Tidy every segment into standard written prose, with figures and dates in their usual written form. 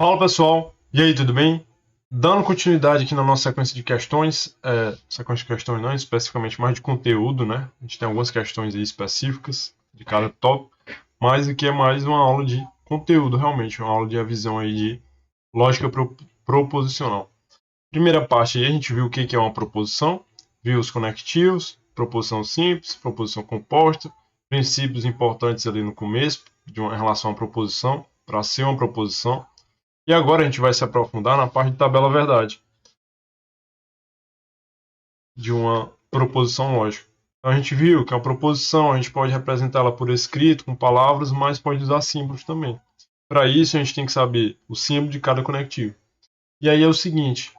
Fala pessoal, e aí, tudo bem? Dando continuidade aqui na nossa sequência de questões, sequência de questões não, especificamente mais de conteúdo, né? A gente tem algumas questões aí específicas de cada tópico, mas aqui é mais uma aula de conteúdo, realmente, uma aula de revisão aí de lógica proposicional. Primeira parte aí a gente viu o que é uma proposição, viu os conectivos, proposição simples, proposição composta, princípios importantes ali no começo em relação à proposição, para ser uma proposição. E agora a gente vai se aprofundar na parte de tabela verdade de uma proposição lógica. Então a gente viu que a proposição a gente pode representá-la por escrito, com palavras, mas pode usar símbolos também. Para isso a gente tem que saber o símbolo de cada conectivo. E aí é o seguinte,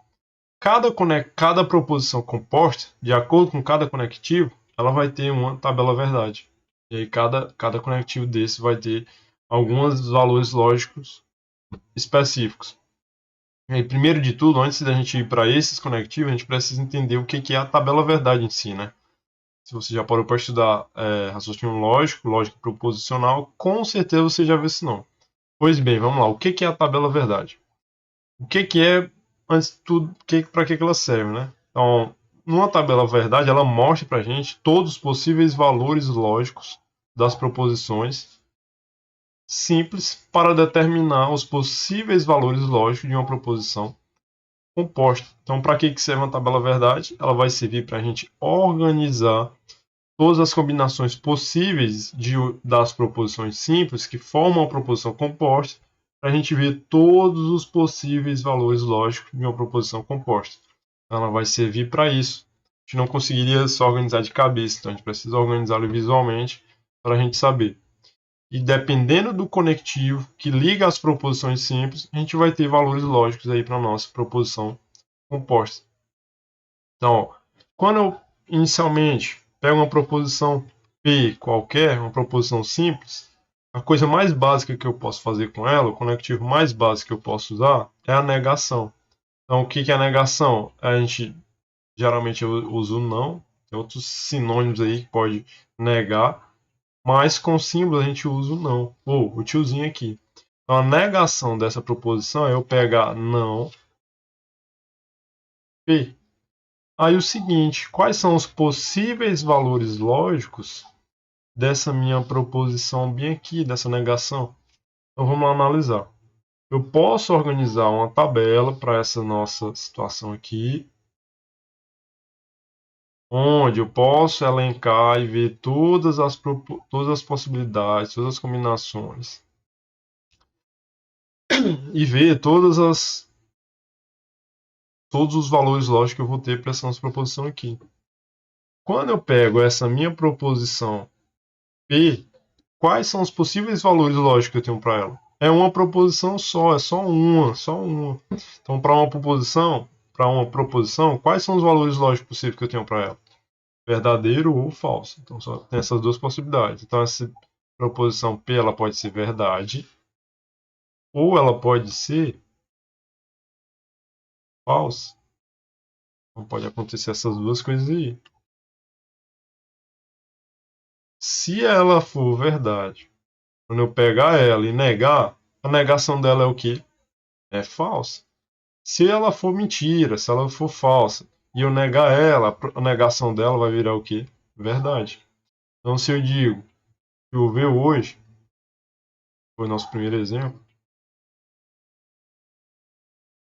cada proposição composta, de acordo com cada conectivo, ela vai ter uma tabela verdade. E aí cada conectivo desse vai ter alguns valores lógicos específicos. E primeiro de tudo, antes da gente ir para esses conectivos, a gente precisa entender o que é a tabela verdade em si, né? Se você já parou para estudar raciocínio lógico, lógica proposicional, com certeza você já viu isso não. Pois bem, vamos lá. O que é a tabela verdade? O que é, antes de tudo, para que ela serve, né? Então, numa tabela verdade, ela mostra para a gente todos os possíveis valores lógicos das proposições simples para determinar os possíveis valores lógicos de uma proposição composta. Então, para que serve uma tabela verdade? Ela vai servir para a gente organizar todas as combinações possíveis das proposições simples que formam a proposição composta, para a gente ver todos os possíveis valores lógicos de uma proposição composta. Então, ela vai servir para isso. A gente não conseguiria só organizar de cabeça, então a gente precisa organizá-lo visualmente para a gente saber. E dependendo do conectivo que liga as proposições simples, a gente vai ter valores lógicos aí para a nossa proposição composta. Então, quando eu inicialmente pego uma proposição P qualquer, uma proposição simples, a coisa mais básica que eu posso fazer com ela, o conectivo mais básico que eu posso usar, é a negação. Então, o que é a negação? A gente geralmente usa o não, tem outros sinônimos aí que pode negar, mas com símbolo a gente usa o não, ou o tiozinho aqui. Então, a negação dessa proposição é eu pegar não P. Aí o seguinte, quais são os possíveis valores lógicos dessa minha proposição bem aqui, dessa negação? Então vamos lá analisar. Eu posso organizar uma tabela para essa nossa situação aqui, onde eu posso elencar e ver todas as possibilidades, todas as combinações, e ver todos os valores lógicos que eu vou ter para essa nossa proposição aqui. Quando eu pego essa minha proposição P, quais são os possíveis valores lógicos que eu tenho para ela? É uma proposição só, é só uma, só uma. Então, para uma proposição, quais são os valores lógicos possíveis que eu tenho para ela? Verdadeiro ou falso. Então, só tem essas duas possibilidades. Então, essa proposição P ela pode ser verdade ou ela pode ser falsa. Então, pode acontecer essas duas coisas aí. Se ela for verdade, quando eu pegar ela e negar, a negação dela é o quê? É falsa. Se ela for mentira, se ela for falsa, e eu negar ela, a negação dela vai virar o quê? Verdade. Então, se eu digo choveu hoje, foi o nosso primeiro exemplo,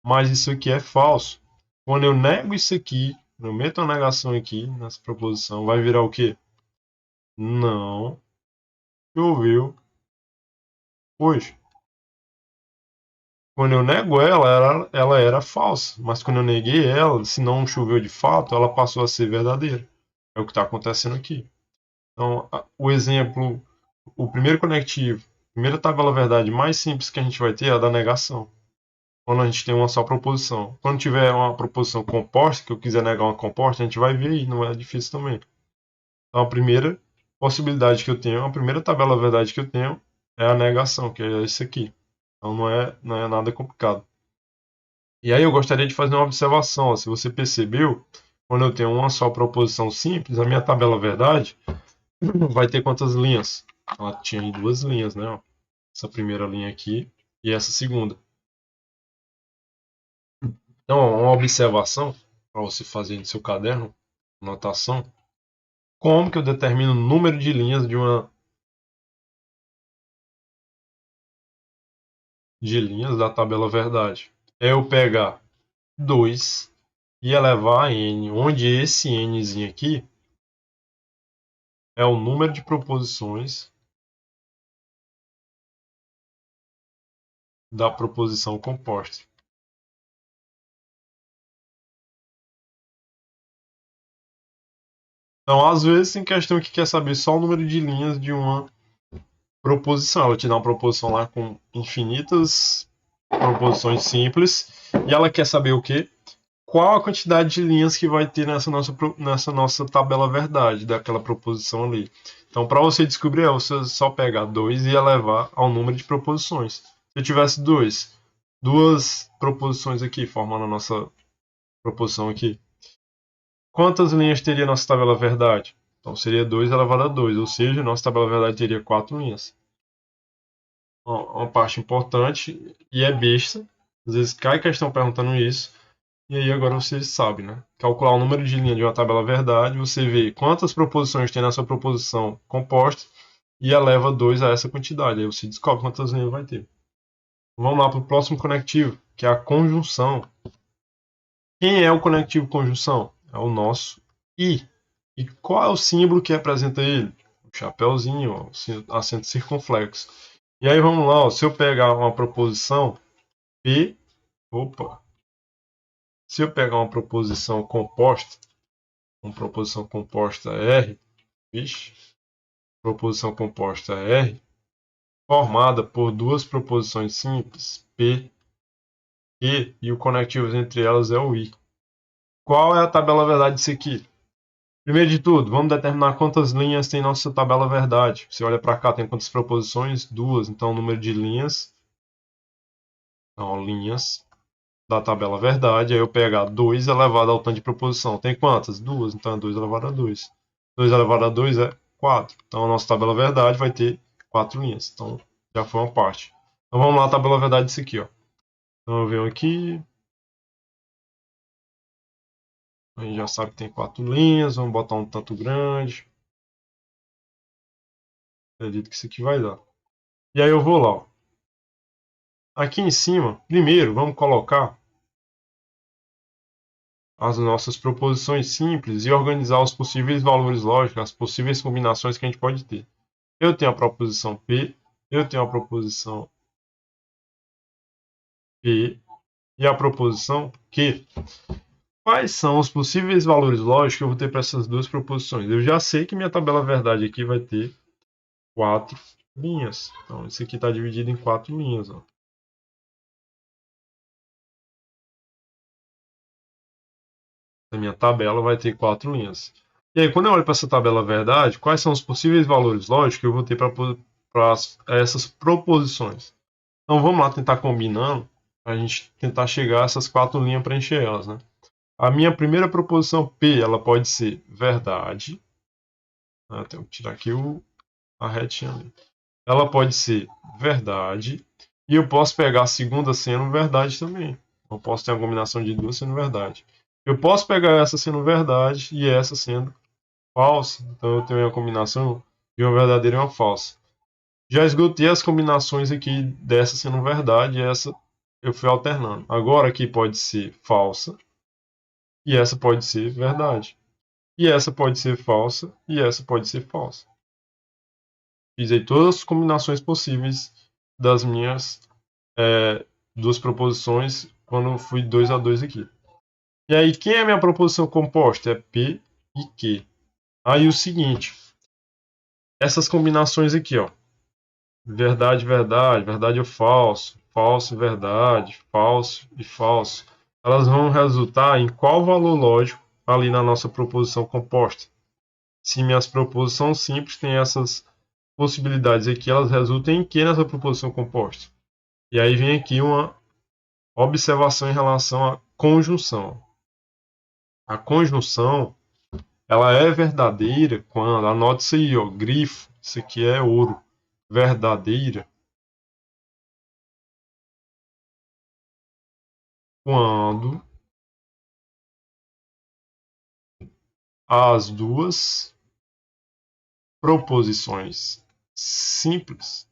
mas isso aqui é falso. Quando eu nego isso aqui, eu meto a negação aqui nessa proposição, vai virar o quê? Não choveu hoje. Quando eu nego ela era falsa. Mas quando eu neguei ela, se não choveu de fato, ela passou a ser verdadeira. É o que está acontecendo aqui. Então, o exemplo, o primeiro conectivo, a primeira tabela verdade mais simples que a gente vai ter é a da negação. Quando a gente tem uma só proposição. Quando tiver uma proposição composta, que eu quiser negar uma composta, a gente vai ver aí, não é difícil também. Então, a primeira possibilidade que eu tenho, a primeira tabela verdade que eu tenho é a negação, que é isso aqui. Então, não é nada complicado. E aí eu gostaria de fazer uma observação. Ó, se você percebeu, quando eu tenho uma só proposição simples, a minha tabela verdade vai ter quantas linhas? Ela tinha aí duas linhas, né? Essa primeira linha aqui e essa segunda. Então, uma observação para você fazer no seu caderno, anotação, como que eu determino o número de linhas de linhas da tabela verdade? É eu pegar 2 e elevar a n, onde esse nzinho aqui é o número de proposições da proposição composta. Então, às vezes, tem questão que quer saber só o número de linhas de uma proposição. Ela te dá uma proposição lá com infinitas proposições simples e ela quer saber o quê? Qual a quantidade de linhas que vai ter nessa nossa tabela verdade daquela proposição ali. Então, para você descobrir, é você só pegar 2 e elevar ao número de proposições. Se eu tivesse duas proposições aqui, formando a nossa proposição aqui, quantas linhas teria nossa tabela verdade? Então, seria 2 elevado a 2, ou seja, nossa tabela verdade teria 4 linhas. Uma parte importante e é besta, às vezes cai questão perguntando isso, e aí agora você sabe, né? Calcular o número de linha de uma tabela verdade, você vê quantas proposições tem nessa proposição composta e eleva 2 a essa quantidade. Aí você descobre quantas linhas vai ter. Vamos lá para o próximo conectivo, que é a conjunção. Quem é o conectivo conjunção? É o nosso I. E qual é o símbolo que representa ele? O chapéuzinho, o acento circunflexo. E aí vamos lá, ó, se eu pegar uma proposição P, opa, se eu pegar uma proposição composta R, vixe, proposição composta R, formada por duas proposições simples, P, Q, e o conectivo entre elas é o I. Qual é a tabela verdade disso aqui? Primeiro de tudo, vamos determinar quantas linhas tem nossa tabela verdade. Você olha para cá, tem quantas proposições? Duas. Então, o número de linhas, não, linhas da tabela verdade, aí eu pegar 2 elevado ao tanto de proposição. Tem quantas? Duas. Então, é 2 elevado a 2. 2 elevado a 2 é 4. Então, a nossa tabela verdade vai ter 4 linhas. Então, já foi uma parte. Então, vamos lá, a tabela verdade disso aqui, ó. Então, eu venho aqui. A gente já sabe que tem 4 linhas. Vamos botar um tanto grande. Acredito que isso aqui vai dar. E aí eu vou lá, ó. Aqui em cima, primeiro, vamos colocar as nossas proposições simples e organizar os possíveis valores lógicos, as possíveis combinações que a gente pode ter. Eu tenho a proposição P, eu tenho a proposição P e a proposição Q. Quais são os possíveis valores lógicos que eu vou ter para essas duas proposições? Eu já sei que minha tabela verdade aqui vai ter 4 linhas. Então, isso aqui está dividido em 4 linhas. Ó. A minha tabela vai ter 4 linhas. E aí, quando eu olho para essa tabela verdade, quais são os possíveis valores lógicos que eu vou ter para essas proposições? Então, vamos lá tentar combinando, a gente tentar chegar a essas 4 linhas para encher elas, né? A minha primeira proposição P, ela pode ser verdade. Tenho que tirar aqui a retinha ali. Ela pode ser verdade. E eu posso pegar a segunda sendo verdade também. Eu posso ter uma combinação de duas sendo verdade. Eu posso pegar essa sendo verdade e essa sendo falsa. Então eu tenho a combinação de uma verdadeira e uma falsa. Já esgotei as combinações aqui dessa sendo verdade e essa eu fui alternando. Agora aqui pode ser falsa e essa pode ser verdade. E essa pode ser falsa e essa pode ser falsa. Fiz aí todas as combinações possíveis das minhas duas proposições quando fui 2 a 2 aqui. E aí, quem é a minha proposição composta? É P e Q. Aí o seguinte, essas combinações aqui, ó, verdade, verdade, verdade ou falso, falso e verdade, falso e falso, elas vão resultar em qual valor lógico ali na nossa proposição composta? Se minhas proposições simples têm essas possibilidades aqui, elas resultam em que nessa proposição composta? E aí vem aqui uma observação em relação à conjunção. A conjunção, ela é verdadeira quando, anote isso aí, ó, grifo, isso aqui é ouro, verdadeira, quando as duas proposições simples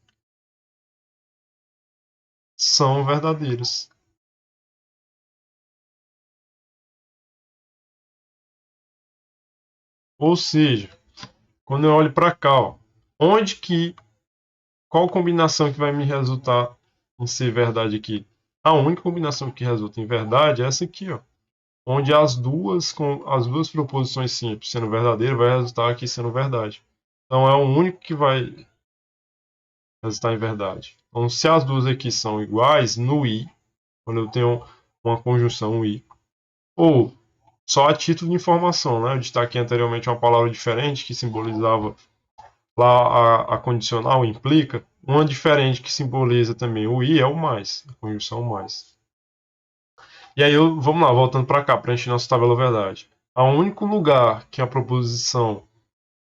são verdadeiras. Ou seja, quando eu olho para cá, ó, qual combinação que vai me resultar em ser verdade aqui? A única combinação que resulta em verdade é essa aqui, ó, onde as duas proposições simples sendo verdadeira vai resultar aqui sendo verdade. Então é o único que vai resultar em verdade. Então, se as duas aqui são iguais no i, quando eu tenho uma conjunção i, ou só a título de informação, né? Eu destaquei anteriormente uma palavra diferente que simbolizava lá a condicional, implica. Uma diferente que simboliza também o i é o mais, a conjunção mais. E aí, vamos lá, voltando para cá, para encher nossa tabela verdade. O único lugar que a proposição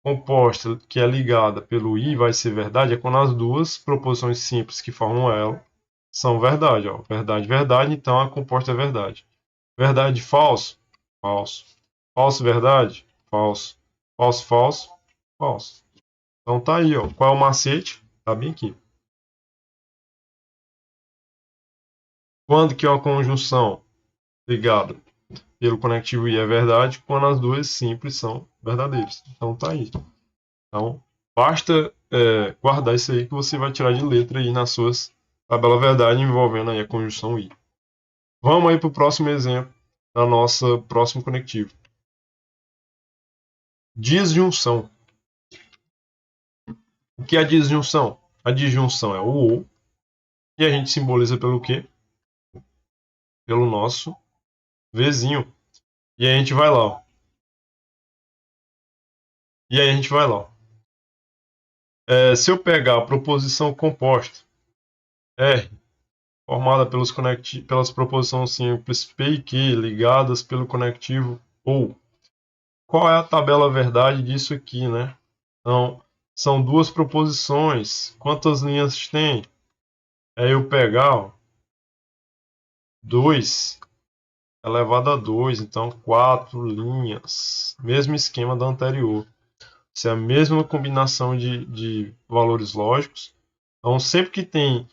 composta que é ligada pelo i vai ser verdade é quando as duas proposições simples que formam ela são verdade. Ó. Verdade, verdade, então a composta é verdade. Verdade, falso, falso. Falso, verdade, falso. Falso, falso, falso. Então tá aí, ó. Qual é o macete? Tá bem aqui. Quando que é uma conjunção ligada pelo conectivo i é verdade, quando as duas simples são verdadeiras. Então tá aí. Então, basta guardar isso aí que você vai tirar de letra aí nas suas tabelas verdade envolvendo aí a conjunção i. Vamos aí para o próximo exemplo da nossa próximo conectivo. Disjunção. O que é a disjunção? A disjunção é o ou e a gente simboliza pelo quê? Pelo nosso vizinho. E aí a gente vai lá, ó. E aí a gente vai lá, ó. Se eu pegar a proposição composta R, formada pelas proposições simples P e Q ligadas pelo conectivo OU. Qual é a tabela verdade disso aqui, né? Então, são duas proposições. Quantas linhas tem? É eu pegar, ó, 2 elevado a 2, então 4 linhas. Mesmo esquema da anterior. Isso é a mesma combinação de valores lógicos. Então, sempre que tem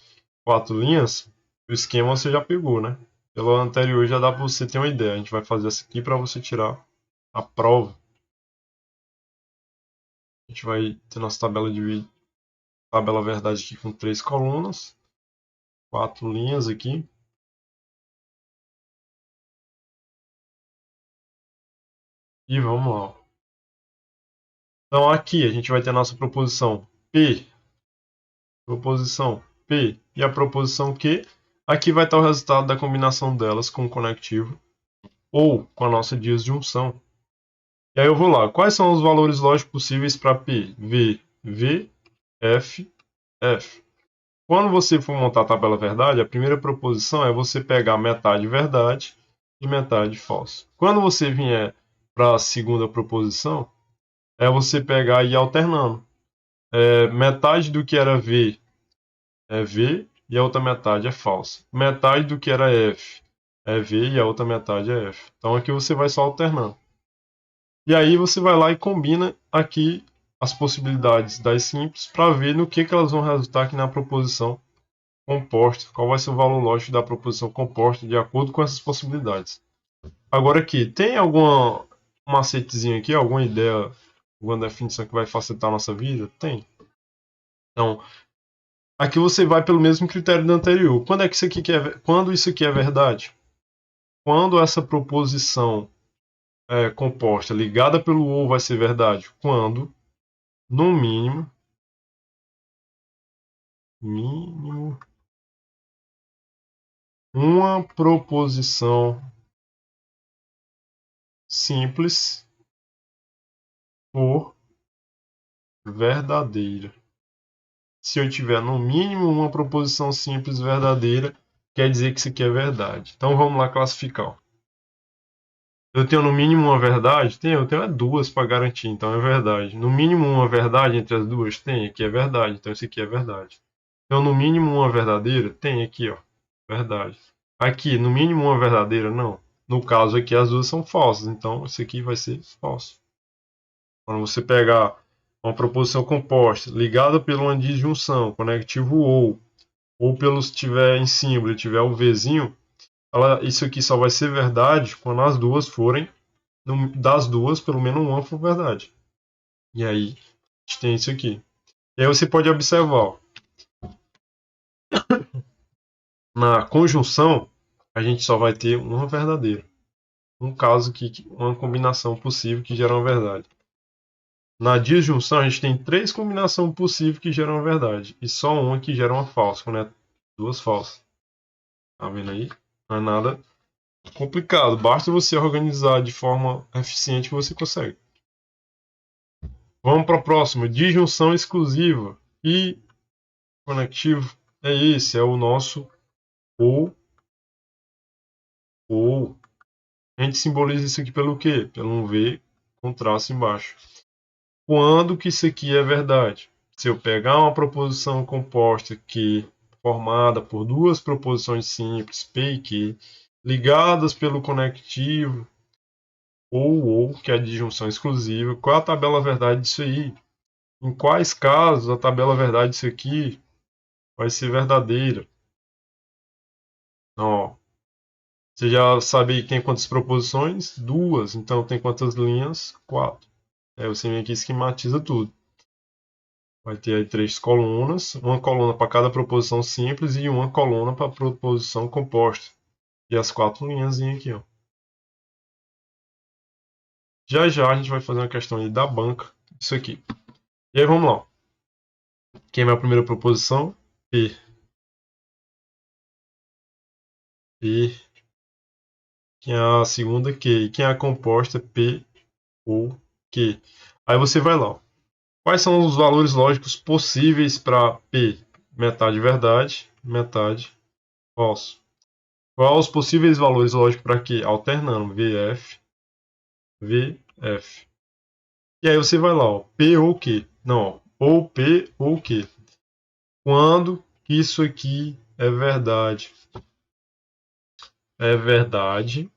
4 linhas, o esquema você já pegou, né? Pelo anterior já dá para você ter uma ideia. A gente vai fazer essa aqui para você tirar a prova. A gente vai ter nossa tabela verdade aqui com 3 colunas, 4 linhas aqui. E vamos lá. Então aqui a gente vai ter a nossa proposição P e a proposição Q. Aqui vai estar o resultado da combinação delas com o conectivo ou com a nossa disjunção. E aí eu vou lá. Quais são os valores lógicos possíveis para P? V, F, F. Quando você for montar a tabela verdade, a primeira proposição é você pegar metade verdade e metade falso. Quando você vier para a segunda proposição, é você pegar e ir alternando. Metade do que era V é V e a outra metade é falsa. Metade do que era F é V e a outra metade é F. Então aqui você vai só alternando. E aí você vai lá e combina aqui as possibilidades das simples para ver no que elas vão resultar aqui na proposição composta. Qual vai ser o valor lógico da proposição composta de acordo com essas possibilidades. Agora aqui, tem algum macetezinho aqui, alguma ideia, alguma definição que vai facilitar a nossa vida? Tem. Então, aqui você vai pelo mesmo critério do anterior. Quando isso aqui é verdade? Quando essa proposição composta ligada pelo ou vai ser verdade? Quando, no mínimo, uma proposição simples for verdadeira. Se eu tiver no mínimo uma proposição simples verdadeira, quer dizer que isso aqui é verdade. Então vamos lá classificar. Eu tenho no mínimo uma verdade? Eu tenho duas para garantir, então é verdade. No mínimo uma verdade entre as duas? Tem, aqui é verdade, então isso aqui é verdade. Então no mínimo uma verdadeira? Tem aqui, ó, verdade. Aqui, no mínimo uma verdadeira? Não. No caso aqui as duas são falsas, então isso aqui vai ser falso. Quando você pegar uma proposição composta ligada por uma disjunção, conectivo ou pelo se tiver em símbolo e tiver o Vzinho, isso aqui só vai ser verdade quando as duas forem, das duas, pelo menos uma for verdade. E aí, a gente tem isso aqui. E aí você pode observar, ó, na conjunção, a gente só vai ter uma verdadeira. Um caso que uma combinação possível que gera uma verdade. Na disjunção, a gente tem 3 combinações possíveis que geram uma verdade. E só uma que gera uma falsa, né? Duas falsas. Tá vendo aí? Não é nada complicado. Basta você organizar de forma eficiente que você consegue. Vamos para a próxima. Disjunção exclusiva. E conectivo é esse. É o nosso ou. A gente simboliza isso aqui pelo quê? Pelo um V com traço embaixo. Quando que isso aqui é verdade? Se eu pegar uma proposição composta que formada por duas proposições simples, P e Q, ligadas pelo conectivo ou, que é a disjunção exclusiva, qual é a tabela verdade disso aí? Em quais casos a tabela verdade disso aqui vai ser verdadeira? Ó, você já sabe que tem quantas proposições? Duas. Então tem quantas linhas? 4. Aí você vem aqui e esquematiza tudo. Vai ter aí 3 colunas, uma coluna para cada proposição simples e uma coluna para proposição composta. E as 4 linhas aqui, ó. Já já a gente vai fazer uma questão aí da banca, isso aqui. E aí vamos lá. Quem é a minha primeira proposição? P. P. Quem é a segunda? Q. E quem é a composta? P ou Q. Aí você vai lá, ó. Quais são os valores lógicos possíveis para P? Metade verdade, metade falso. Quais os possíveis valores lógicos para Q? Alternando, VF, VF. E aí você vai lá, ó, P ou Q. Não, ó, ou P ou Q. Quando isso aqui é verdade? É verdade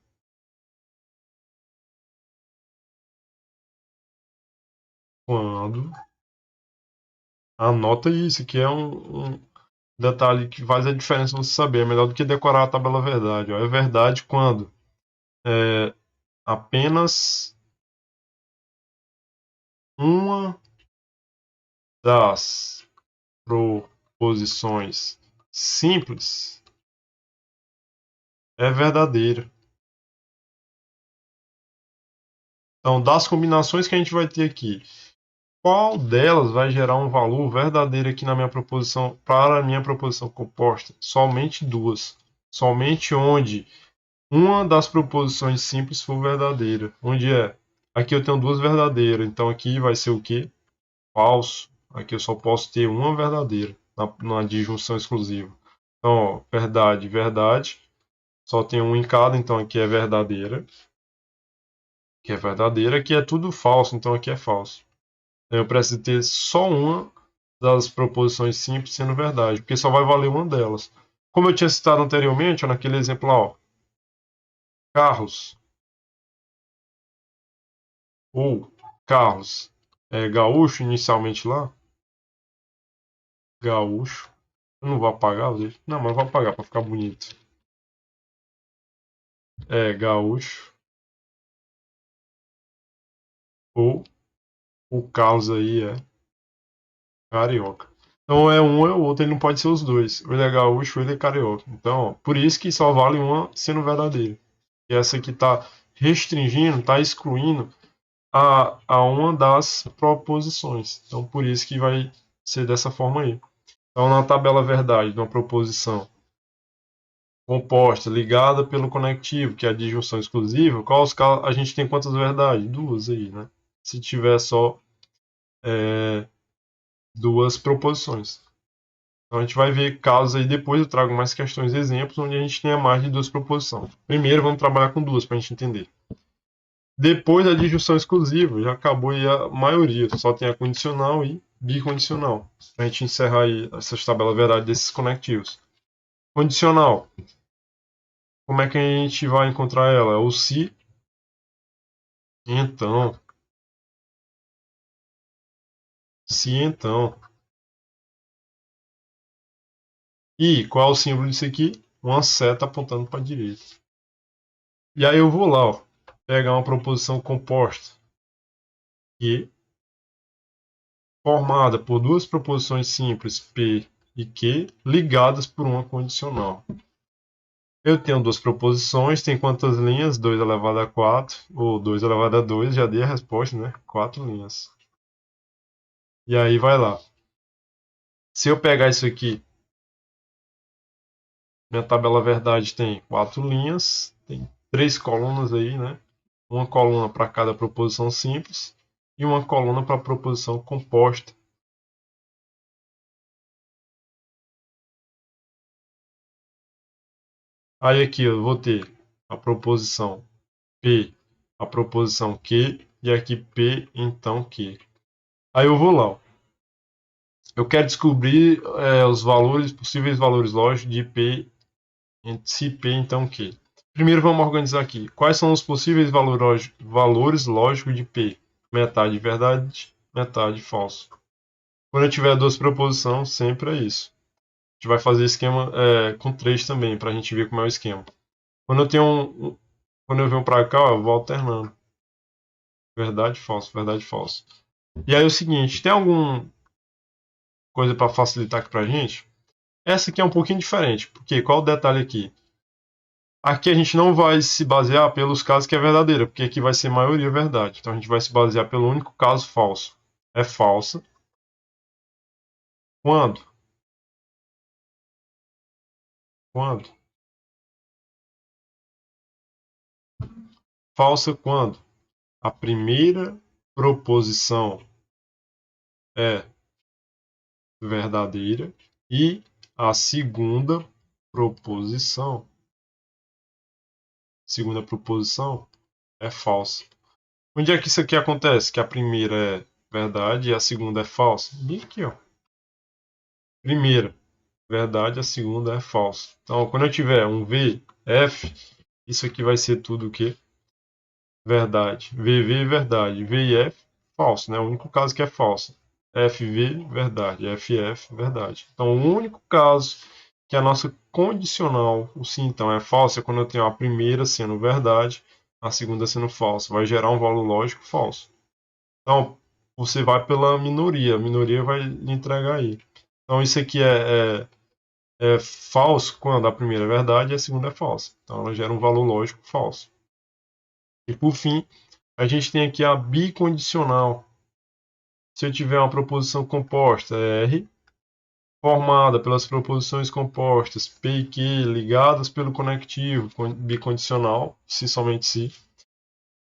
quando. Anota isso, que é um detalhe que faz a diferença você saber. É melhor do que decorar a tabela verdade. Ó. É verdade quando apenas uma das proposições simples é verdadeira. Então, das combinações que a gente vai ter aqui, qual delas vai gerar um valor verdadeiro aqui na minha proposição, para a minha proposição composta? Somente duas. Somente onde uma das proposições simples for verdadeira. Onde é? Aqui eu tenho duas verdadeiras, então aqui vai ser o quê? Falso. Aqui eu só posso ter uma verdadeira na disjunção exclusiva. Então, ó, verdade, verdade. Só tem um em cada, então aqui é verdadeira. Aqui é verdadeira, aqui é tudo falso, então aqui é falso. Eu preciso ter só uma das proposições simples sendo verdade, porque só vai valer uma delas. Como eu tinha citado anteriormente, ó, naquele exemplo lá, ó, carros ou carros gaúcho, inicialmente lá, gaúcho, eu não vou apagar, não, mas eu vou apagar para ficar bonito. É gaúcho ou o Carlos aí é carioca. Então é um ou é o outro, ele não pode ser os dois. Ou ele é gaúcho ou ele é carioca. Então, ó, por isso que só vale uma sendo verdadeira. E essa aqui está restringindo, está excluindo a uma das proposições. Então, por isso que vai ser dessa forma aí. Então, na tabela verdade de uma proposição composta, ligada pelo conectivo, que é a disjunção exclusiva, qual os casos, a gente tem quantas verdades? Duas aí, né? Se tiver só duas proposições. Então, a gente vai ver casos aí depois, eu trago mais questões e exemplos, onde a gente tenha mais de duas proposições. Primeiro, vamos trabalhar com duas para a gente entender. Depois da disjunção exclusiva, já acabou aí a maioria, só tem a condicional e bicondicional. Para a gente encerrar aí essas tabelas verdade desses conectivos. Condicional. Como é que a gente vai encontrar ela? O se, então. Se então. E qual é o símbolo disso aqui? Uma seta apontando para a direita. E aí eu vou lá, ó, pegar uma proposição composta Q formada por duas proposições simples P e Q ligadas por uma condicional. Eu tenho duas proposições, tem quantas linhas? 2 elevado a 4, ou 2 elevado a 2, já dei a resposta, né? 4 linhas. E aí vai lá. Se eu pegar isso aqui, minha tabela verdade tem 4 linhas, tem 3 colunas aí, né? Uma coluna para cada proposição simples e uma coluna para a proposição composta. Aí aqui eu vou ter a proposição P, a proposição Q e aqui P, então Q. Aí eu vou lá, ó. Eu quero descobrir os valores, possíveis valores lógicos de P, se P, então Q. Primeiro vamos organizar aqui. Quais são os possíveis valores lógicos de P? Metade verdade, metade falso. Quando eu tiver duas proposições, sempre é isso. A gente vai fazer esquema com 3 também, para a gente ver como é o esquema. Quando eu tenho quando eu venho para cá, ó, eu vou alternando. Verdade, falso, verdade, falso. E aí é o seguinte, tem alguma coisa para facilitar aqui para a gente? Essa aqui é um pouquinho diferente, porque qual o detalhe aqui? Aqui a gente não vai se basear pelos casos que é verdadeira, porque aqui vai ser maioria verdade. Então a gente vai se basear pelo único caso falso. É falsa. Quando? Quando? Falsa quando? A primeira proposição é verdadeira e a segunda proposição é falsa. Onde é que isso aqui acontece? Que a primeira é verdade e a segunda é falsa? Bem aqui, ó. Primeira, verdade, a segunda é falsa. Então, quando eu tiver um V, F, isso aqui vai ser tudo o quê? Verdade. VV, verdade. V e F, falso, né? O único caso que é falso. FV, verdade. FF, verdade. Então, o único caso que a nossa condicional, o sim, então, é falsa é quando eu tenho a primeira sendo verdade, a segunda sendo falsa. Vai gerar um valor lógico falso. Então, você vai pela minoria. A minoria vai lhe entregar aí. Então, isso aqui é falso quando a primeira é verdade e a segunda é falsa. Então, ela gera um valor lógico falso. E, por fim, a gente tem aqui a bicondicional. Se eu tiver uma proposição composta R, formada pelas proposições compostas P e Q ligadas pelo conectivo bicondicional, se somente se,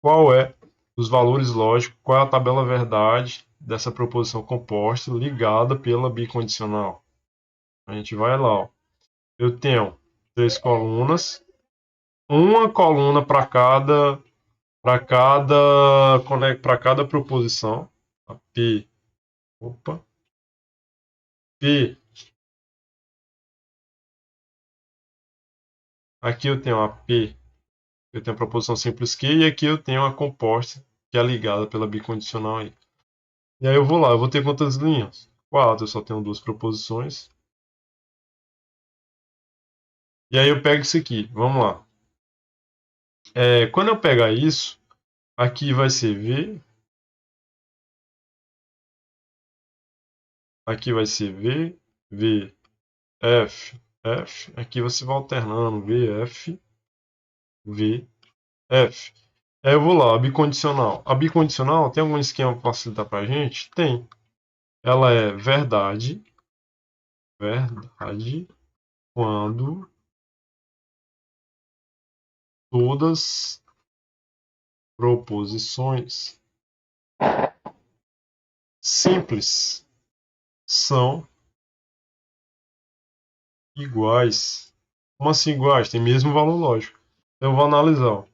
qual é os valores lógicos, qual é a tabela verdade dessa proposição composta ligada pela bicondicional? A gente vai lá, ó. Eu tenho 3 colunas, uma coluna para cada proposição, a P, opa, P, aqui eu tenho a P, eu tenho a proposição simples Q, e aqui eu tenho a composta, que é ligada pela bicondicional aí. E aí eu vou lá, eu vou ter quantas linhas? 4, eu só tenho duas proposições. E aí eu pego isso aqui, vamos lá. Quando eu pegar isso, aqui vai ser V, aqui vai ser V, V, F, F, aqui você vai alternando V, F, V, F. Aí eu vou lá, a bicondicional. A bicondicional tem algum esquema para facilitar para a gente? Tem. Ela é verdade, verdade, quando todas proposições simples são iguais. Como assim iguais? Tem mesmo valor lógico. Eu vou analisar. Ó.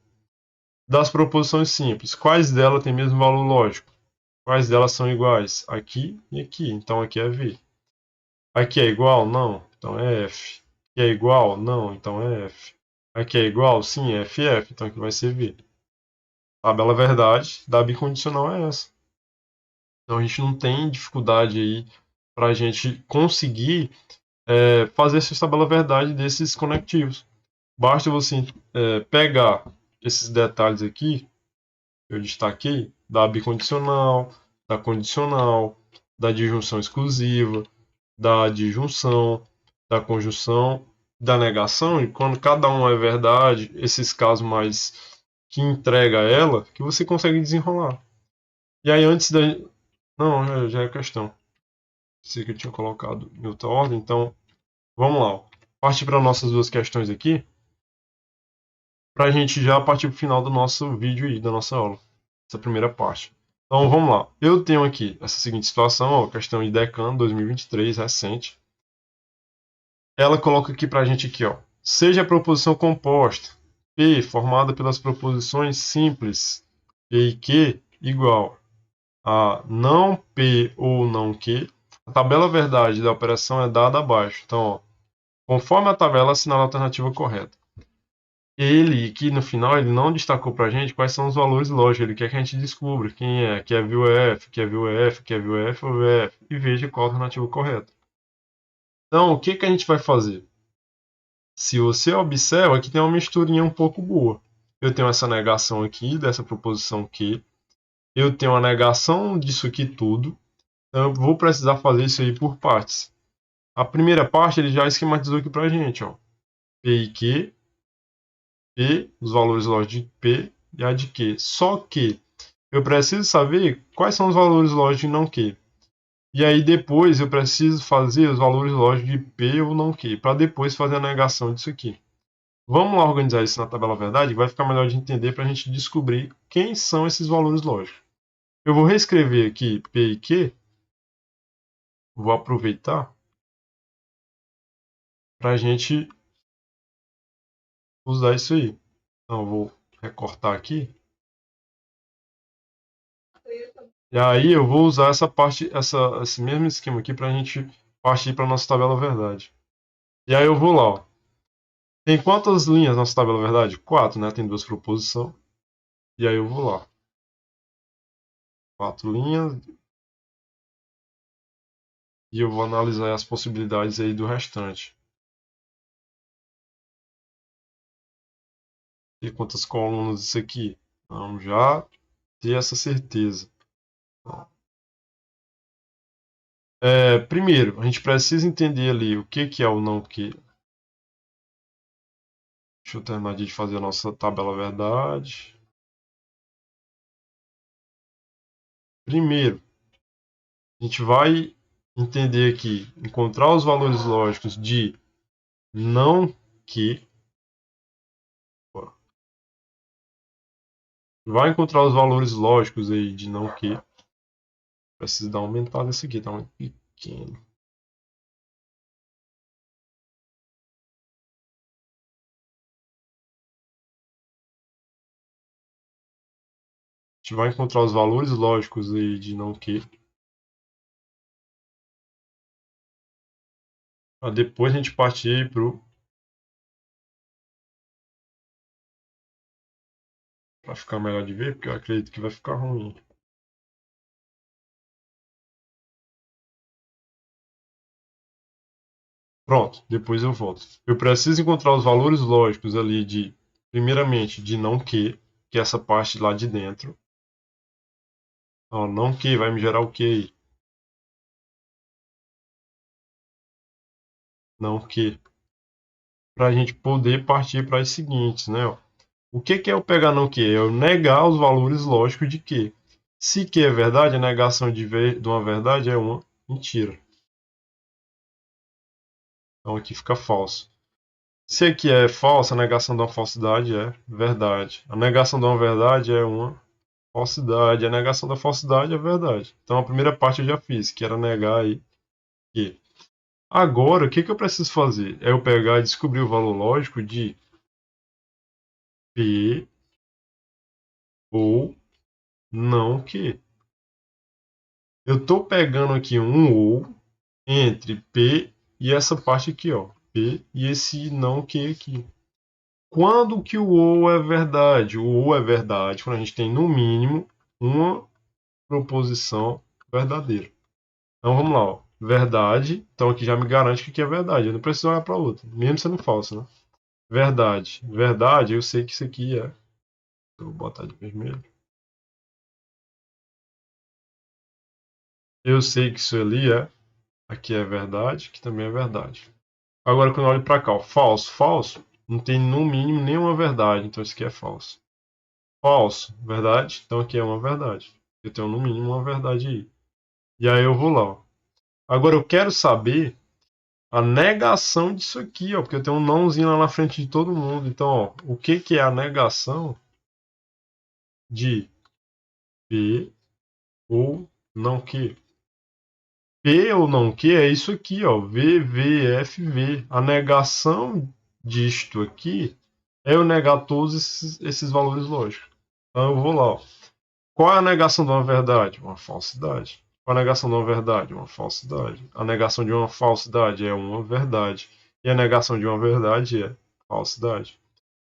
Das proposições simples, quais delas têm mesmo valor lógico? Quais delas são iguais? Aqui e aqui. Então aqui é V. Aqui é igual? Não. Então é F. Aqui é igual? Não. Então é F. Aqui é igual? Sim, é FF. Então aqui vai ser V. A bela verdade da bicondicional é essa. Então a gente não tem dificuldade aí para a gente conseguir fazer essa tabela verdade desses conectivos. Basta você pegar esses detalhes aqui, que eu destaquei, da bicondicional, da condicional, da disjunção exclusiva, da disjunção, da conjunção, da negação, e quando cada um é verdade, esses casos mais que entrega ela, que você consegue desenrolar. E aí antes da... Não, já é questão. Sei que eu tinha colocado em outra ordem, então vamos lá. Partir para nossas duas questões aqui, para a gente já partir para o final do nosso vídeo aí, da nossa aula, essa primeira parte. Então vamos lá. Eu tenho aqui essa seguinte situação, ó, questão de Decano 2023, recente. Ela coloca aqui para a gente aqui, ó. Seja a proposição composta P formada pelas proposições simples P e Q igual a não P ou não Q. A tabela verdade da operação é dada abaixo. Então, ó, conforme a tabela, assinala a alternativa correta. Ele, aqui no final, ele não destacou para a gente quais são os valores lógicos. Ele quer que a gente descubra quem é, que é viu F, que é viu F, que é viu F ou VF, e veja qual a alternativa correta. Então, o que, que a gente vai fazer? Se você observa, aqui tem uma misturinha um pouco boa. Eu tenho essa negação aqui, dessa proposição Q. Eu tenho a negação disso aqui tudo. Então, eu vou precisar fazer isso aí por partes. A primeira parte, ele já esquematizou aqui para a gente, ó. P e Q, P, os valores lógicos de P e a de Q. Só que eu preciso saber quais são os valores lógicos de não Q. E aí depois eu preciso fazer os valores lógicos de P ou não Q, para depois fazer a negação disso aqui. Vamos lá organizar isso na tabela verdade, vai ficar melhor de entender para a gente descobrir quem são esses valores lógicos. Eu vou reescrever aqui P e Q, vou aproveitar para a gente usar isso aí. Então eu vou recortar aqui. E aí eu vou usar essa parte, esse mesmo esquema aqui para a gente partir para a nossa tabela verdade. E aí eu vou lá, ó. Tem quantas linhas nossa tabela verdade? 4, né? Tem duas proposições. E aí eu vou lá. 4 linhas. E eu vou analisar as possibilidades aí do restante. E quantas colunas isso aqui? Vamos já ter essa certeza. Primeiro, a gente precisa entender ali o que é o não que. Deixa eu terminar de fazer a nossa tabela verdade. Primeiro, a gente vai entender aqui, encontrar os valores lógicos de não que. Vai encontrar os valores lógicos aí de não que. Preciso dar uma aumentada nesse aqui, tá muito pequeno. A gente vai encontrar os valores lógicos aí de não que. Para depois a gente partir para ficar melhor de ver, porque eu acredito que vai ficar ruim. Pronto, depois eu volto. Eu preciso encontrar os valores lógicos ali de, primeiramente, de não que é essa parte lá de dentro. Ó, não que vai me gerar o que aí? Não que. Para a gente poder partir para as seguintes, né? Ó. O que é o pegar não que? É eu negar os valores lógicos de que. Se que é verdade, a negação de uma verdade é uma mentira. Então aqui fica falso. Se aqui é falso, a negação de uma falsidade é verdade. A negação de uma verdade é uma falsidade. A negação da falsidade é verdade. Então a primeira parte eu já fiz, que era negar aí que. Agora, o que eu preciso fazer? É eu pegar e descobrir o valor lógico de P ou não que. Eu estou pegando aqui um ou entre P e essa parte aqui, ó. P e esse não que aqui. Quando que o ou é verdade? O ou é verdade quando a gente tem no mínimo uma proposição verdadeiro. Então vamos lá, ó. Verdade. Então aqui já me garante que aqui é verdade. Eu não preciso olhar para outra, mesmo sendo falso, né? Verdade. Verdade, eu sei que isso aqui é. Eu vou botar de vermelho. Eu sei que isso ali é. Aqui é verdade, aqui também é verdade. Agora quando eu olho para cá, ó, falso. Falso, não tem no mínimo nenhuma verdade, então isso aqui é falso. Falso, verdade, então aqui é uma verdade. Eu tenho no mínimo uma verdade aí. E aí eu vou lá, ó. Agora eu quero saber a negação disso aqui, ó, porque eu tenho um nãozinho lá na frente de todo mundo. Então, ó, o que que é a negação de P ou não que? P ou não que é isso aqui, ó, V, V, F, V. A negação disto aqui é eu negar todos esses valores lógicos. Então eu vou lá, ó. Qual é a negação de uma verdade? Uma falsidade. Qual é a negação de uma verdade? Uma falsidade. A negação de uma falsidade é uma verdade. E a negação de uma verdade é falsidade.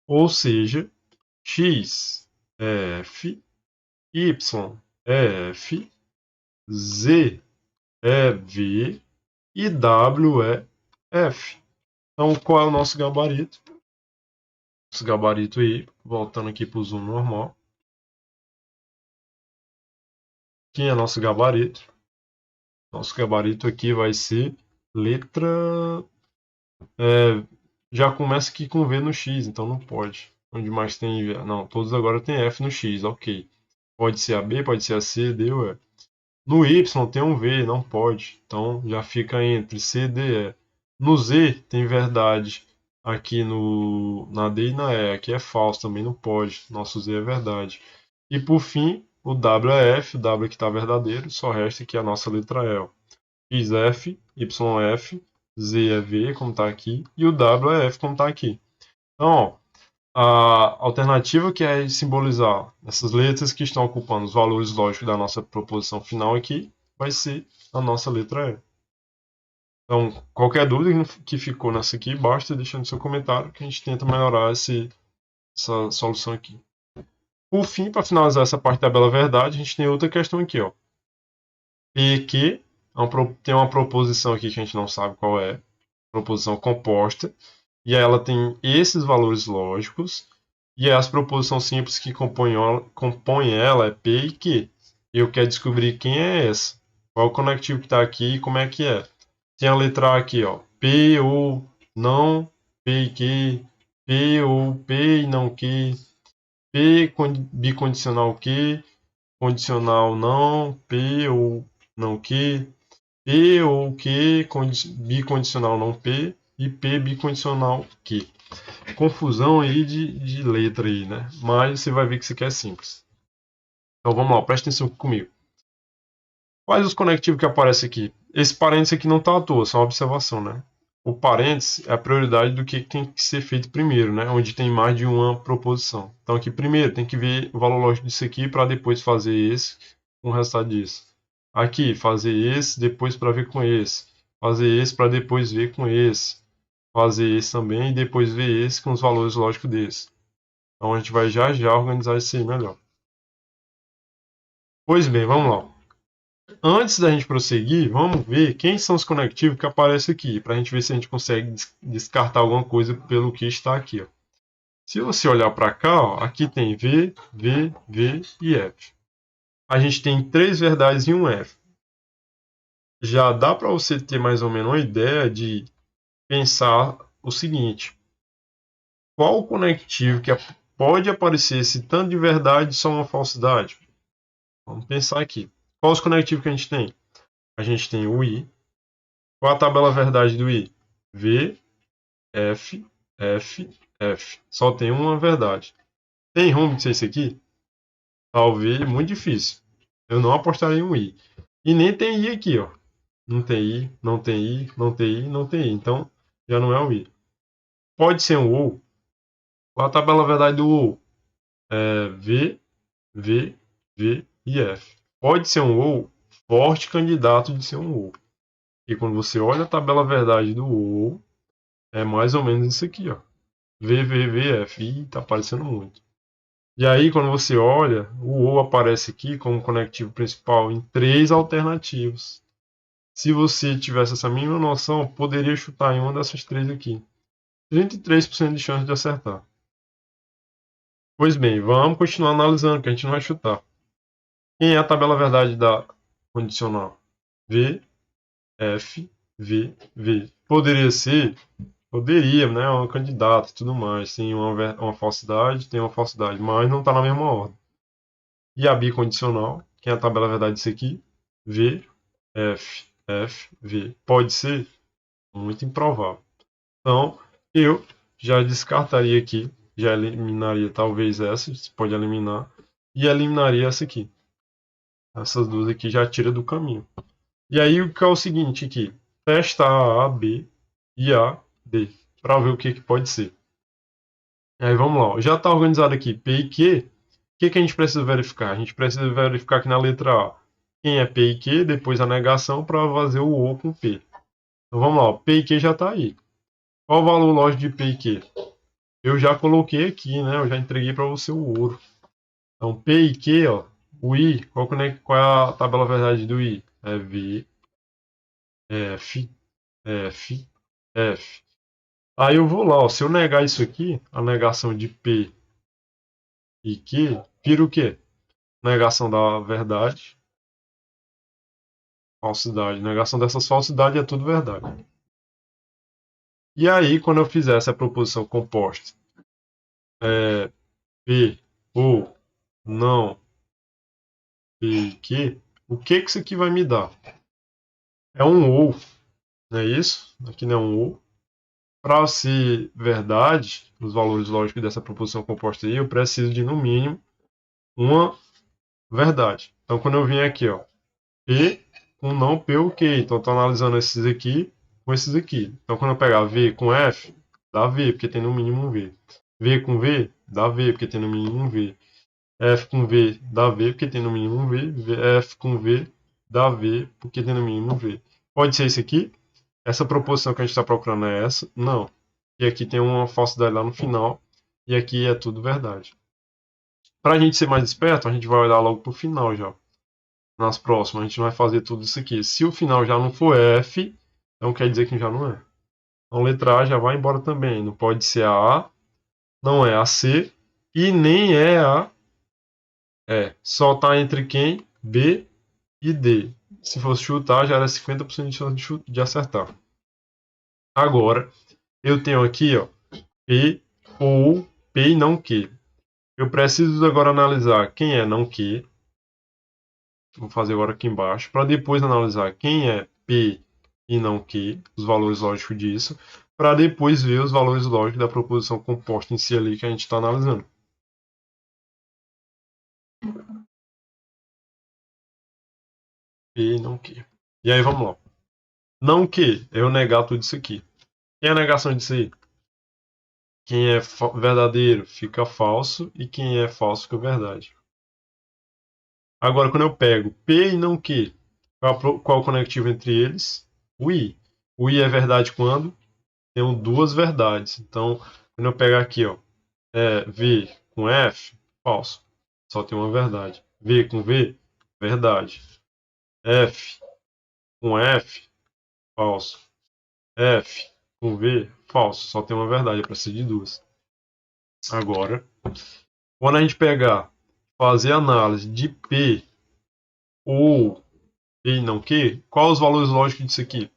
Ou seja, x é f, y é f, z é v e w é f. Então, qual é o nosso gabarito? Nosso gabarito aí, voltando aqui para o zoom normal. Quem é nosso gabarito? Nosso gabarito aqui vai ser letra. Já começa aqui com V no X, então não pode. Onde mais tem. Não, todos agora tem F no X, ok. Pode ser a B, pode ser a C, D ou E. No Y tem um V, não pode. Então já fica entre C, D, E. No Z tem verdade. Aqui na D e na E. Aqui é falso, também não pode. Nosso Z é verdade. E por fim, o W é F. O W aqui está verdadeiro. Só resta aqui a nossa letra E. X é F, Y é F, Z é V, como está aqui. E o W é F, como está aqui. Então, ó, a alternativa que é simbolizar essas letras que estão ocupando os valores lógicos da nossa proposição final aqui vai ser a nossa letra E. Então, qualquer dúvida que ficou nessa aqui, basta deixar no seu comentário que a gente tenta melhorar essa solução aqui. Por fim, para finalizar essa parte da bela verdade, a gente tem outra questão aqui, ó. P que tem uma proposição aqui que a gente não sabe qual é, proposição composta, e ela tem esses valores lógicos, e as proposições simples que compõem ela é P e Q. E eu quero descobrir quem é essa, qual o conectivo que está aqui e como é que é. Tem a letra A aqui, ó, P ou não, P e Q, P ou P e não Q, P bicondicional Q, condicional não, P ou não Q, P ou Q bicondicional não P e P bicondicional Q. Confusão aí de letra aí, né? Mas você vai ver que isso aqui é simples. Então vamos lá, presta atenção comigo. Quais os conectivos que aparecem aqui? Esse parênteses aqui não está à toa, só uma observação, né? O parênteses é a prioridade do que tem que ser feito primeiro, né? Onde tem mais de uma proposição. Então aqui primeiro tem que ver o valor lógico disso aqui para depois fazer esse com o resultado disso. Aqui, fazer esse, depois para ver com esse. Fazer esse para depois ver com esse. Fazer esse também e depois ver esse com os valores lógicos desse. Então a gente vai já já organizar isso aí melhor. Pois bem, vamos lá. Antes da gente prosseguir, vamos ver quem são os conectivos que aparecem aqui, para a gente ver se a gente consegue descartar alguma coisa pelo que está aqui. Ó. Se você olhar para cá, ó, aqui tem V, V, V e F. A gente tem 3 verdades e um F. Já dá para você ter mais ou menos uma ideia de pensar o seguinte: qual o conectivo que pode aparecer esse tanto de verdade e só uma falsidade? Vamos pensar aqui. Qual os conectivos que a gente tem? A gente tem o I. Qual a tabela verdade do I? V, F, F, F. Só tem uma verdade. Tem rumo de ser esse aqui? Talvez, muito difícil. Eu não apostaria em um I. E nem tem I aqui, ó. Não tem I, não tem I, não tem I, não tem I. Então, já não é o I. Pode ser um OU. Qual a tabela verdade do OU? É V, V, V e F. Pode ser um OU, forte candidato de ser um OU. E quando você olha a tabela verdade do OU, é mais ou menos isso aqui, ó. V, V, V, F. Ih, tá aparecendo muito. E aí, quando você olha, o ou aparece aqui como conectivo principal em 3 alternativas. Se você tivesse essa mínima noção, poderia chutar em uma dessas 3 aqui. 33% de chance de acertar. Pois bem, vamos continuar analisando, que a gente não vai chutar. Quem é a tabela verdade da condicional? V, F, V, V. Poderia ser? Poderia, né? Um candidato e tudo mais. Tem uma falsidade, tem uma falsidade, mas não está na mesma ordem. E a bicondicional, que é a tabela verdade disso aqui, V, F, F, V. Pode ser? Muito improvável. Então, eu já descartaria aqui, já eliminaria talvez essa, você pode eliminar, e eliminaria essa aqui. Essas duas aqui já tira do caminho. E aí o que é o seguinte aqui, testa A, B e A, D, para ver o que, que pode ser. E aí vamos lá, já está organizado aqui P e Q. O que a gente precisa verificar? A gente precisa verificar aqui na letra A quem é P e Q, depois a negação para fazer o O com P. Então vamos lá, P e Q já está aí. Qual o valor lógico de P e Q? Eu já coloquei aqui, né? Eu já entreguei para você o ouro. Então P e Q, ó, o I, qual é a tabela verdade do I? É V, F, F, F. Aí eu vou lá, ó, se eu negar isso aqui, a negação de P e Q, vira o quê? Negação da verdade, falsidade. Negação dessas falsidades é tudo verdade. E aí, quando eu fizer essa proposição composta, P ou não P e Q, o que que isso aqui vai me dar? É um ou, não é isso? Aqui não é um ou. Para ser verdade, os valores lógicos dessa proposição composta aí, eu preciso de, no mínimo, uma verdade. Então, quando eu vim aqui, ó, P com não P ou Q. Então, estou analisando esses aqui com esses aqui. Então, quando eu pegar V com F, dá V, porque tem no mínimo um V. V com V, dá V, porque tem no mínimo um V. F com V, dá V, porque tem no mínimo um V. F com V, dá V, porque tem no mínimo um V. Pode ser isso aqui? Essa proposição que a gente está procurando é essa? Não. E aqui tem uma falsidade lá no final. E aqui é tudo verdade. Para a gente ser mais esperto, a gente vai olhar logo para o final já. Nas próximas, a gente vai fazer tudo isso aqui. Se o final já não for F, então quer dizer que já não é. Então, letra A já vai embora também. Não pode ser a A, não é a C e nem é a E. Só está entre quem? B e D. Se fosse chutar, já era 50% de chance de acertar. Agora, eu tenho aqui, ó, P ou P e não Q. Eu preciso agora analisar quem é não Q. Vou fazer agora aqui embaixo, para depois analisar quem é P e não Q, os valores lógicos disso, para depois ver os valores lógicos da proposição composta em si ali que a gente está analisando. P e não Q. E aí vamos lá. Não Q, eu negar tudo isso aqui. Quem é a negação disso aí? Quem é verdadeiro fica falso e quem é falso fica verdade. Agora, quando eu pego P e não Q, qual o conectivo entre eles? O I. O I é verdade quando? Tenho duas verdades. Então, quando eu pegar aqui, ó, V com F, falso. Só tem uma verdade. V com V, verdade. F com F, falso. F com V, falso. Só tem uma verdade, eu preciso de duas. Agora, quando a gente pegar, fazer análise de P ou P e não Q, quais os valores lógicos disso aqui?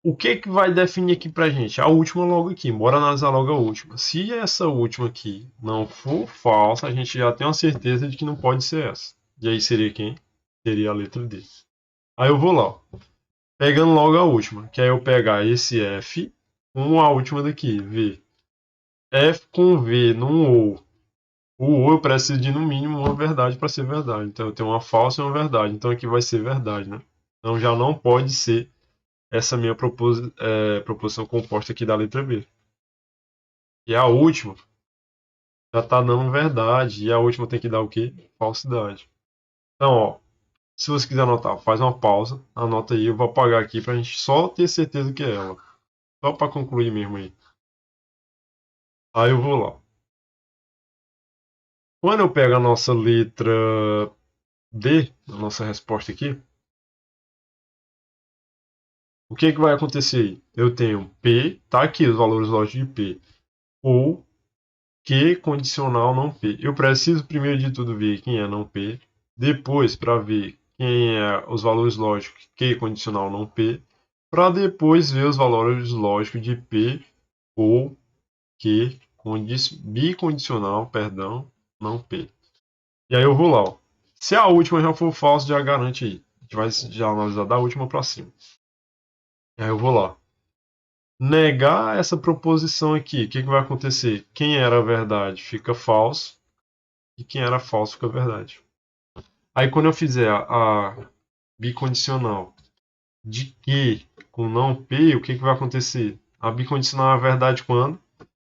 O que que vai definir aqui pra gente? A última logo aqui. Bora analisar logo a última. Se essa última aqui não for falsa, a gente já tem uma certeza de que não pode ser essa. E aí seria quem? Seria a letra D. Aí eu vou lá, ó, pegando logo a última, que é eu pegar esse F com a última daqui, V. F com V num O. O O eu preciso de no mínimo uma verdade para ser verdade. Então eu tenho uma falsa e uma verdade. Então aqui vai ser verdade, né? Então já não pode ser essa minha proposição composta aqui da letra B. E a última já está dando verdade. E a última tem que dar o quê? Falsidade. Então, ó, se você quiser anotar, faz uma pausa, anota aí, eu vou apagar aqui para a gente só ter certeza que é ela. Só para concluir mesmo aí. Aí eu vou lá. Quando eu pego a nossa letra D, a nossa resposta aqui, o que vai acontecer aí? Eu tenho P, tá aqui os valores lógicos de P, ou Q condicional não P. Eu preciso primeiro de tudo ver quem é não P, depois para ver quem é os valores lógicos Q condicional não P, para depois ver os valores lógicos de P ou Q bicondicional, perdão, não P. E aí eu vou lá, ó. Se a última já for falsa, já garante aí. A gente vai já analisar da última para cima. E aí eu vou lá. Negar essa proposição aqui, o que vai acontecer? Quem era verdade fica falso e quem era falso fica verdade. Aí quando eu fizer a bicondicional de Q com não P, o que vai acontecer? A bicondicional é verdade quando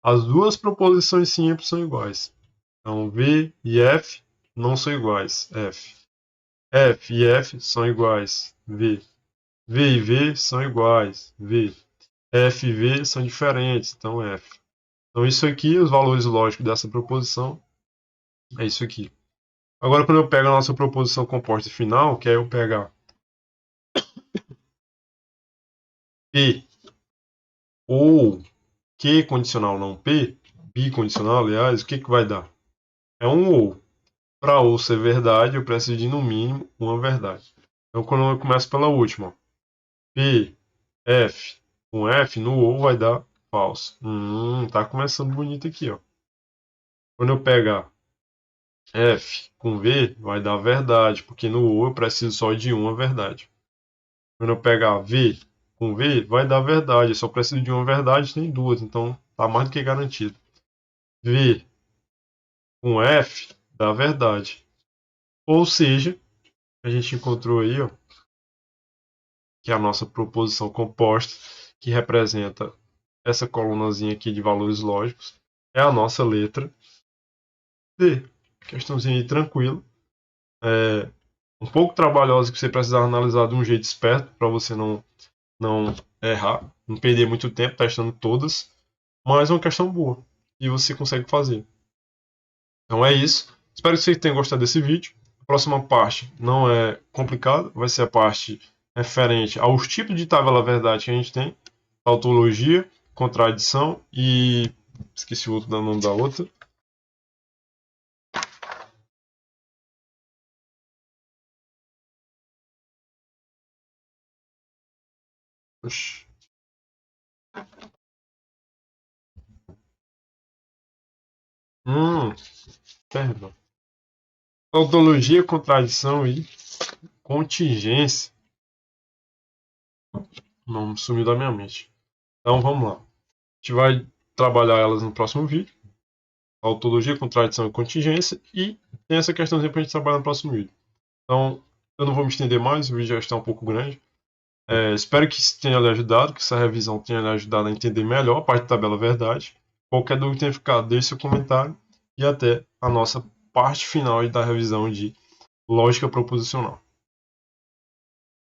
as duas proposições simples são iguais. Então V e F não são iguais. F e F são iguais. V e V são iguais. F e V são diferentes. Então F. Então isso aqui, os valores lógicos dessa proposição, é isso aqui. Agora quando eu pego a nossa proposição composta final, que é eu pegar P ou Q condicional não P, bicondicional, aliás, o que vai dar? É um ou. Para ou ser verdade, eu preciso de no mínimo uma verdade. Então quando eu começo pela última, P, F, com F no ou vai dar falso. Tá começando bonito aqui, ó. Quando eu pegar F com V, vai dar verdade, porque no ou eu preciso só de uma verdade. Quando eu pegar V com V, vai dar verdade. Eu só preciso de uma verdade, tem duas, então tá mais do que garantido. V com F dá verdade. Ou seja, a gente encontrou aí, ó, que é a nossa proposição composta, que representa essa colunazinha aqui de valores lógicos, é a nossa letra D. Questãozinha aí tranquila. É um pouco trabalhosa que você precisar analisar de um jeito esperto para você não errar, não perder muito tempo testando todas, mas é uma questão boa e você consegue fazer. Então é isso. Espero que você tenha gostado desse vídeo. A próxima parte não é complicada, vai ser a parte referente aos tipos de tabela verdade que a gente tem, tautologia, contradição e esqueci o outro nome da outra. Oxi. Perdão. Tautologia, contradição e contingência. Não sumiu da minha mente. Então vamos lá. A gente vai trabalhar elas no próximo vídeo. Tautologia, contradição e contingência. E tem essa questãozinha para a gente trabalhar no próximo vídeo. Então, eu não vou me estender mais, o vídeo já está um pouco grande. Espero que isso tenha lhe ajudado, que essa revisão tenha lhe ajudado a entender melhor a parte da tabela verdade. Qualquer dúvida que tenha ficado, deixe seu comentário. E até a nossa parte final da revisão de lógica proposicional.